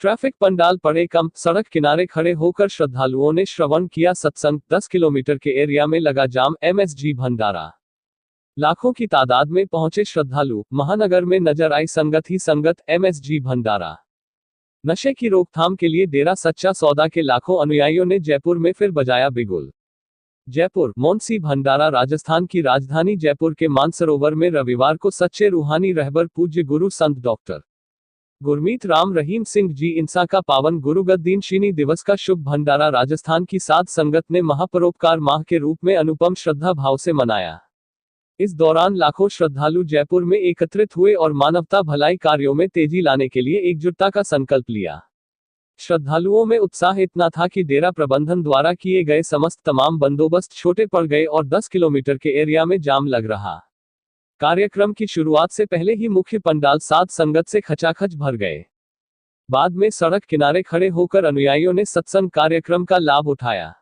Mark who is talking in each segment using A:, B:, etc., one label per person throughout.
A: Traffic pandal पड़े कम, सड़क किनारे खड़े होकर श्रद्धालुओं ने श्रवण किया सत्संग, 10 किलोमीटर के एरिया में लगा जाम, एमएसजी भंडारा। लाखों की तादाद में पहुंचे श्रद्धालु, महानगर में नजर आई संगत ही संगत, एमएसजी भंडारा। नशे की रोकथाम के लिए डेरा सच्चा सौदा के लाखों अनुयायियों ने जयपुर में फिर बजाया बिगुल। जयपुर, मोंसी भंडारा। राजस्थान की राजधानी जयपुर के मानसरोवर में रविवार को सच्चे रूहानी रहबर पूज्य गुरु संत डॉक्टर गुरमीत राम रहीम सिंह जी इंसा का पावन गुरुगद्दीन शीनी दिवस का शुभ भंडारा राजस्थान की साध संगत ने महापरोपकार माह के रूप में अनुपम श्रद्धा भाव से मनाया। इस दौरान लाखों श्रद्धालु जयपुर में एकत्रित हुए और मानवता भलाई कार्यों में तेजी लाने के लिए एकजुटता का संकल्प लिया। श्रद्धालुओं में उत्साह इतना था कि डेरा प्रबंधन द्वारा किए गए समस्त तमाम बंदोबस्त छोटे पड़ गए और 10 किलोमीटर के एरिया में जाम लग रहा। कार्यक्रम की शुरुआत से पहले ही मुख्य पंडाल साध संगत से खचाखच भर गए। बाद में सड़क किनारे खड़े होकर अनुयायियों ने सत्संग कार्यक्रम का लाभ उठाया।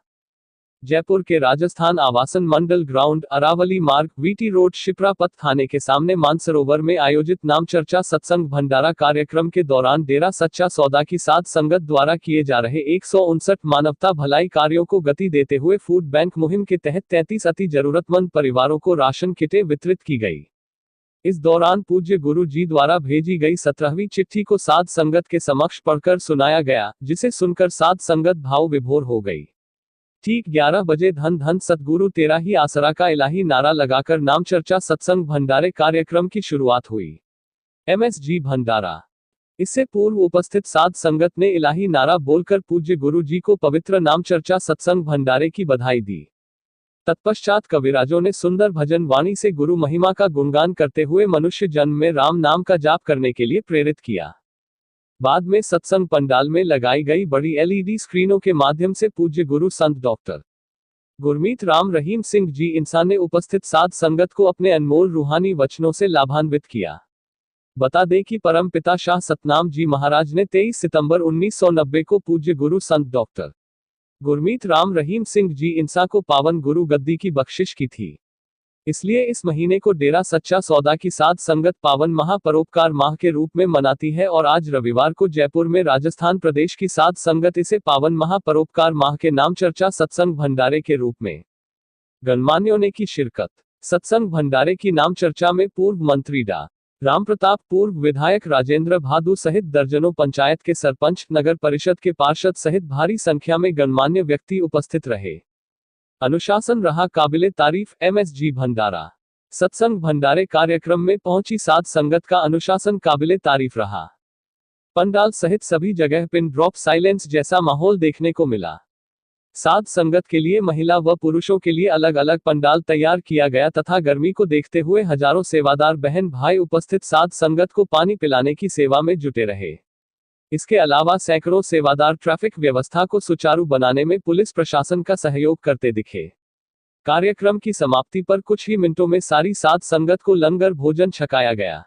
A: जयपुर के राजस्थान आवासन मंडल ग्राउंड, अरावली मार्ग, वीटी रोड, शिप्रा पथ थाने के सामने मानसरोवर में आयोजित नाम चर्चा सत्संग भंडारा कार्यक्रम के दौरान डेरा सच्चा सौदा की साध संगत द्वारा किए जा रहे 159 मानवता भलाई कार्यों को गति देते हुए फूड बैंक मुहिम के तहत 33 अति जरूरतमंद परिवारों को राशन किटें वितरित की गई। इस दौरान पूज्य गुरु जी द्वारा भेजी गई 17वीं चिट्ठी को साध संगत के समक्ष पढ़कर सुनाया गया, जिसे सुनकर साध संगत भाव विभोर हो गई। ठीक 11 बजे धन धन सतगुरु तेरा ही आसरा का इलाही नारा लगाकर नाम चर्चा सत्संग भंडारे कार्यक्रम की शुरुआत हुई। एमएसजी भंडारा। इससे पूर्व उपस्थित साध संगत ने इलाही नारा बोलकर पूज्य गुरु जी को पवित्र नाम चर्चा सत्संग भंडारे की बधाई दी। तत्पश्चात कविराजों ने सुंदर भजन वाणी से गुरु महिमा का गुणगान करते हुए मनुष्य जन्म में राम नाम का जाप करने के लिए प्रेरित किया। बाद में सत्संग पंडाल में लगाई गई बड़ी एलईडी स्क्रीनों के माध्यम से पूज्य गुरु संत डॉक्टर गुरमीत राम रहीम सिंह जी इंसान ने उपस्थित साध संगत को अपने अनमोल रूहानी वचनों से लाभान्वित किया। बता दें कि परमपिता शाह सतनाम जी महाराज ने 23 सितंबर 1990 को पूज्य गुरु संत डॉक्टर गुरमीत राम रहीम सिंह जी इंसा को पावन गुरु गद्दी की बख्शिश की थी। इसलिए इस महीने को डेरा सच्चा सौदा की साध संगत पावन महापरोपकार माह के रूप में मनाती है और आज रविवार को जयपुर में राजस्थान प्रदेश की साध संगत इसे पावन महापरोपकार माह के नाम चर्चा सत्संग भंडारे के रूप में गणमान्यों ने की शिरकत। सत्संग भंडारे की नाम चर्चा में पूर्व मंत्री डा रामप्रताप, पूर्व विधायक राजेंद्र भादु सहित दर्जनों पंचायत के सरपंच, नगर परिषद के पार्षद सहित भारी संख्या में गणमान्य व्यक्ति उपस्थित रहे। अनुशासन रहा काबिले तारीफ। एमएसजी भंडारा। सत्संग भंडारे कार्यक्रम में पहुंची साध संगत का अनुशासन काबिले तारीफ रहा। पंडाल सहित सभी जगह पिन ड्रॉप साइलेंस जैसा माहौल देखने को मिला। साध संगत के लिए महिला व पुरुषों के लिए अलग अलग पंडाल तैयार किया गया तथा गर्मी को देखते हुए हजारों सेवादार बहन भाई उपस्थित साध संगत को पानी पिलाने की सेवा में जुटे रहे। इसके अलावा सैकड़ों सेवादार ट्रैफिक व्यवस्था को सुचारू बनाने में पुलिस प्रशासन का सहयोग करते दिखे। कार्यक्रम की समाप्ति पर कुछ ही मिनटों में सारी साध संगत को लंगर भोजन छकाया गया।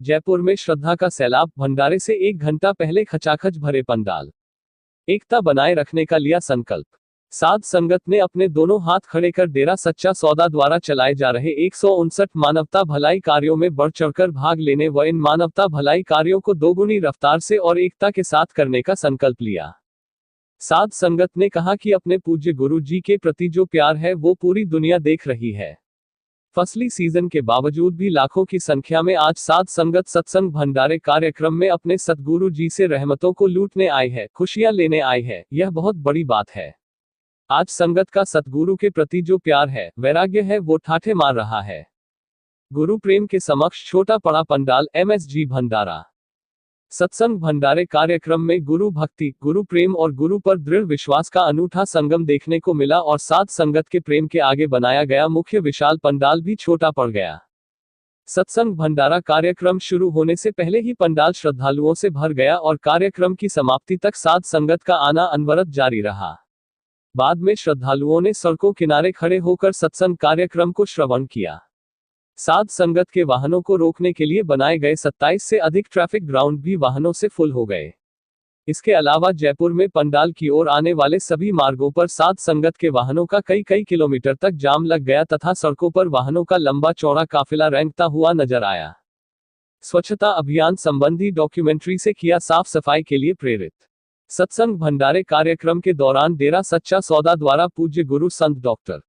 A: जयपुर में श्रद्धा का सैलाब। भंडारे से 1 घंटा पहले खचाखच भरे पंडाल। एकता बनाए रखने का लिया संकल्प। साध संगत ने अपने दोनों हाथ खड़े कर डेरा सच्चा सौदा द्वारा चलाए जा रहे 159 मानवता भलाई कार्यों में बढ़ चढ़कर भाग लेने व इन मानवता भलाई कार्यों को दोगुनी रफ्तार से और एकता के साथ करने का संकल्प लिया। साध संगत ने कहा कि अपने पूज्य गुरु जी के प्रति जो प्यार है वो पूरी दुनिया देख रही है। फसली सीजन के बावजूद भी लाखों की संख्या में आज साध संगत सत्संग भंडारे कार्यक्रम में अपने सतगुरु जी से रहमतों को लूटने आई है, खुशियां लेने आई है। यह बहुत बड़ी बात है। आज संगत का सतगुरु के प्रति जो प्यार है, वैराग्य है, वो ठाठे मार रहा है। गुरु प्रेम के समक्ष छोटा पड़ा पंडाल। एमएसजी भंडारा। सत्संग भंडारे कार्यक्रम में गुरु भक्ति, गुरु प्रेम और गुरु पर दृढ़ विश्वास का अनूठा संगम देखने को मिला और साध संगत के प्रेम के आगे बनाया गया मुख्य विशाल पंडाल भी छोटा पड़ गया। सत्संग भंडारा कार्यक्रम शुरू होने से पहले ही पंडाल श्रद्धालुओं से भर गया और कार्यक्रम की समाप्ति तक साध संगत का आना अनवरत जारी रहा। बाद में श्रद्धालुओं ने सड़कों किनारे खड़े होकर सत्संग कार्यक्रम को श्रवण किया। साध संगत के वाहनों को रोकने के लिए बनाए गए 27 से अधिक ट्रैफिक ग्राउंड भी वाहनों से फुल हो गए। इसके अलावा जयपुर में पंडाल की ओर आने वाले सभी मार्गों पर साध संगत के वाहनों का कई किलोमीटर तक जाम लग गया तथा सड़कों पर वाहनों का लंबा चौड़ा काफिला रेंगता हुआ नजर आया। स्वच्छता अभियान संबंधी डॉक्यूमेंट्री से किया साफ सफाई के लिए प्रेरित। सत्संग भंडारे कार्यक्रम के दौरान डेरा सच्चा सौदा द्वारा पूज्य गुरु संत डॉक्टर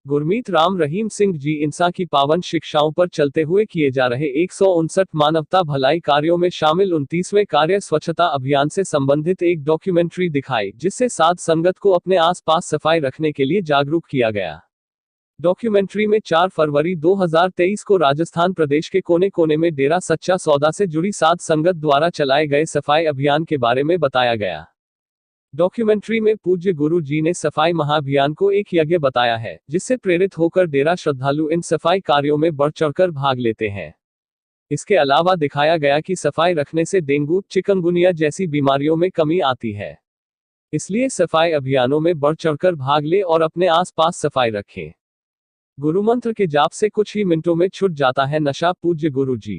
A: गुरमीत राम रहीम सिंह जी इंसा की पावन शिक्षाओं पर चलते हुए किए जा रहे 159 मानवता भलाई कार्यों में शामिल 29वें कार्य स्वच्छता अभियान से संबंधित एक डॉक्यूमेंट्री दिखाई, जिससे साध संगत को अपने आसपास सफाई रखने के लिए जागरूक किया गया। डॉक्यूमेंट्री में 4 फरवरी 2023 को राजस्थान प्रदेश के कोने कोने में डेरा सच्चा सौदा से जुड़ी साध संगत द्वारा चलाए गए सफाई अभियान के बारे में बताया गया। डॉक्यूमेंट्री में पूज्य गुरु जी ने सफाई महाअभियान को एक यज्ञ बताया है, जिससे प्रेरित होकर डेरा श्रद्धालु इन सफाई कार्यों में बढ़ चढ़कर भाग लेते हैं। इसके अलावा दिखाया गया कि सफाई रखने से डेंगू, चिकनगुनिया जैसी बीमारियों में कमी आती है। इसलिए सफाई अभियानों में बढ़ चढ़कर भाग ले और अपने आसपास सफाई रखें। गुरु मंत्र के जाप से कुछ ही मिनटों में छूट जाता है नशा। पूज्य गुरु जी।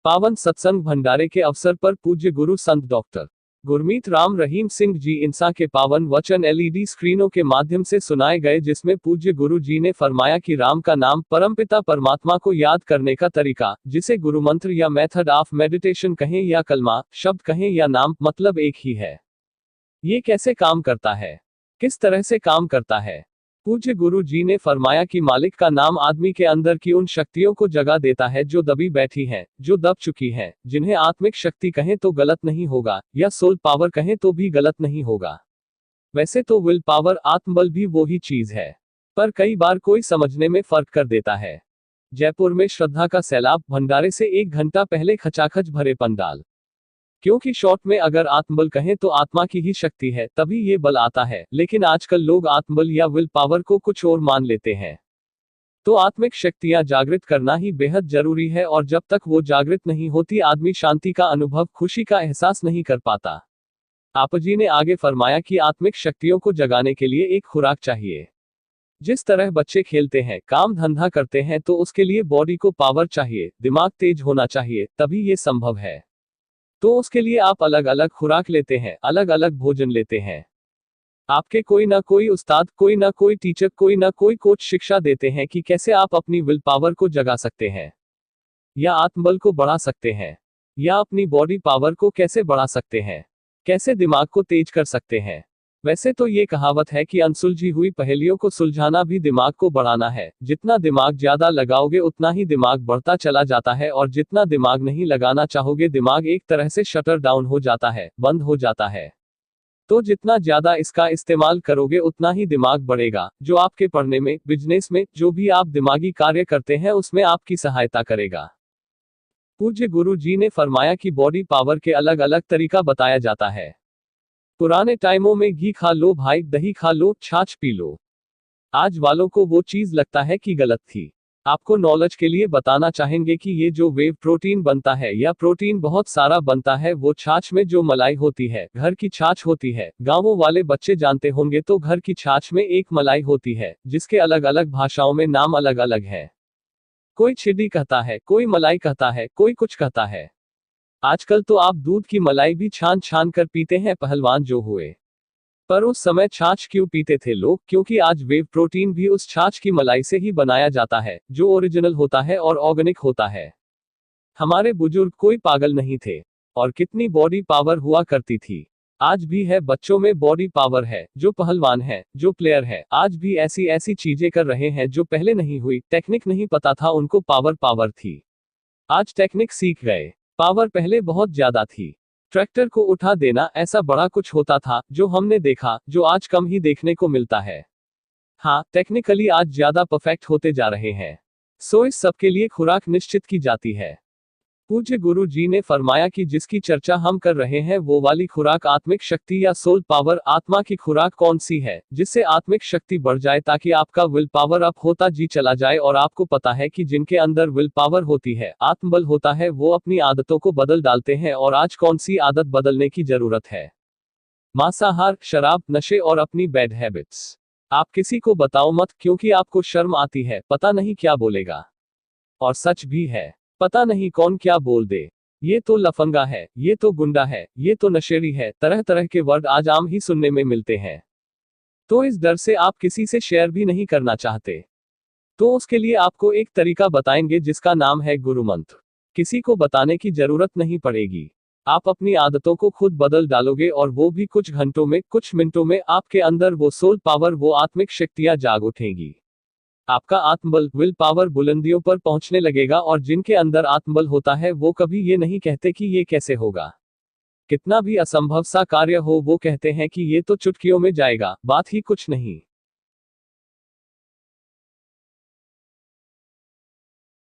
A: पावन सत्संग भंडारे के अवसर पर पूज्य गुरु संत डॉक्टर गुरमीत राम रहीम सिंह जी इंसा के पावन वचन एलईडी स्क्रीनों के माध्यम से सुनाए गए, जिसमें पूज्य गुरु जी ने फरमाया कि राम का नाम, परमपिता परमात्मा को याद करने का तरीका, जिसे गुरु मंत्र या मेथड ऑफ मेडिटेशन कहें या कलमा शब्द कहें या नाम, मतलब एक ही है। ये कैसे काम करता है, किस तरह से काम करता है? पूज्य गुरु जी ने फरमाया कि मालिक का नाम आदमी के अंदर की उन शक्तियों को जगा देता है जो दबी बैठी हैं, जो दब चुकी हैं, जिन्हें आत्मिक शक्ति कहें तो गलत नहीं होगा, या सोल पावर कहें तो भी गलत नहीं होगा। वैसे तो विल पावर, आत्मबल भी वो ही चीज है, पर कई बार कोई समझने में फर्क कर देता है। जयपुर में श्रद्धा का सैलाब, भंडारे से 1 घंटा पहले खचाखच भरे पंडाल। क्योंकि शॉर्ट में अगर आत्मबल कहें तो आत्मा की ही शक्ति है, तभी ये बल आता है, लेकिन आजकल लोग आत्मबल या विल पावर को कुछ और मान लेते हैं। तो आत्मिक शक्तियां जागृत करना ही बेहद जरूरी है, और जब तक वो जागृत नहीं होती आदमी शांति का अनुभव, खुशी का एहसास नहीं कर पाता। आप जी ने आगे फरमाया कि आत्मिक शक्तियों को जगाने के लिए एक खुराक चाहिए। जिस तरह बच्चे खेलते हैं, काम धंधा करते हैं, तो उसके लिए बॉडी को पावर चाहिए, दिमाग तेज होना चाहिए, तभी ये संभव है। तो उसके लिए आप अलग अलग खुराक लेते हैं, अलग अलग भोजन लेते हैं। आपके कोई ना कोई उस्ताद, कोई ना कोई टीचर, कोई ना कोई कोच शिक्षा देते हैं कि कैसे आप अपनी विल पावर को जगा सकते हैं, या आत्मबल को बढ़ा सकते हैं, या अपनी बॉडी पावर को कैसे बढ़ा सकते हैं, कैसे दिमाग को तेज कर सकते हैं। वैसे तो ये कहावत है कि अनसुलझी हुई पहेलियों को सुलझाना भी दिमाग को बढ़ाना है। जितना दिमाग ज्यादा लगाओगे उतना ही दिमाग बढ़ता चला जाता है, और जितना दिमाग नहीं लगाना चाहोगे दिमाग एक तरह से शटर डाउन हो जाता है, बंद हो जाता है। तो जितना ज्यादा इसका इस्तेमाल करोगे उतना ही दिमाग बढ़ेगा, जो आपके पढ़ने में, बिजनेस में, जो भी आप दिमागी कार्य करते हैं उसमें आपकी सहायता करेगा। पूज्य गुरु जी ने फरमाया कि बॉडी पावर के अलग अलग तरीका बताया जाता है। पुराने टाइमों में घी खा लो भाई, दही खा लो, छाछ पी लो। आज वालों को वो चीज लगता है कि गलत थी। आपको नॉलेज के लिए बताना चाहेंगे कि ये जो वे प्रोटीन बनता है, या प्रोटीन बहुत सारा बनता है, वो छाछ में जो मलाई होती है, घर की छाछ होती है। गांवों वाले बच्चे जानते होंगे तो घर की छाछ में एक मलाई होती है, जिसके अलग अलग भाषाओं में नाम अलग अलग है। कोई छिड़ी कहता है, कोई मलाई कहता है, कोई कुछ कहता है। आजकल तो आप दूध की मलाई भी छान छान कर पीते हैं, पहलवान जो हुए। पर उस समय छाछ क्यों पीते थे लोग? क्योंकि आज वे प्रोटीन भी उस छाछ की मलाई से ही बनाया जाता है, जो ओरिजिनल होता है और ऑर्गेनिक होता है। हमारे बुजुर्ग कोई पागल नहीं थे, और कितनी बॉडी पावर हुआ करती थी। आज भी है, बच्चों में बॉडी पावर है, जो पहलवान है, जो प्लेयर है, आज भी ऐसी ऐसी चीजें कर रहे हैं जो पहले नहीं हुई। टेक्निक नहीं पता था उनको, पावर थी। आज टेक्निक सीख गए, पावर पहले बहुत ज्यादा थी। ट्रैक्टर को उठा देना, ऐसा बड़ा कुछ होता था जो हमने देखा, जो आज कम ही देखने को मिलता है। हाँ, टेक्निकली आज ज्यादा परफेक्ट होते जा रहे हैं। सो इस सब के लिए खुराक निश्चित की जाती है। पूज्य गुरु जी ने फरमाया कि जिसकी चर्चा हम कर रहे हैं वो वाली खुराक आत्मिक शक्ति या सोल पावर, आत्मा की खुराक कौन सी है, जिससे आत्मिक शक्ति बढ़ जाए, ताकि आपका विल पावर अप होता जी चला जाए। और आपको पता है कि जिनके अंदर विल पावर होती है, आत्मबल होता है, वो अपनी आदतों को बदल डालते हैं। और आज कौन सी आदत बदलने की जरूरत है? मांसाहार, शराब, नशे और अपनी बैड हैबिट्स। आप किसी को बताओ मत, क्योंकि आपको शर्म आती है, पता नहीं क्या बोलेगा। और सच भी है, पता नहीं कौन क्या बोल दे। ये तो लफंगा है, ये तो गुंडा है, ये तो नशेड़ी है, तरह तरह के वर्ड आज आम ही सुनने में मिलते हैं। तो इस डर से आप किसी से शेयर भी नहीं करना चाहते। तो उसके लिए आपको एक तरीका बताएंगे, जिसका नाम है गुरु मंत्र। किसी को बताने की जरूरत नहीं पड़ेगी। आप अपनी आदतों को खुद बदल डालोगे और वो भी कुछ घंटों में, कुछ मिनटों में आपके अंदर वो सोल पावर, वो आत्मिक शक्तियां जाग उठेंगी। आपका आत्मबल, विल पावर बुलंदियों पर पहुंचने लगेगा और जिनके अंदर आत्मबल होता है वो कभी ये नहीं कहते कि ये कैसे होगा। कितना भी असंभव सा कार्य हो वो कहते हैं कि ये तो चुटकियों में जाएगा, बात ही कुछ नहीं।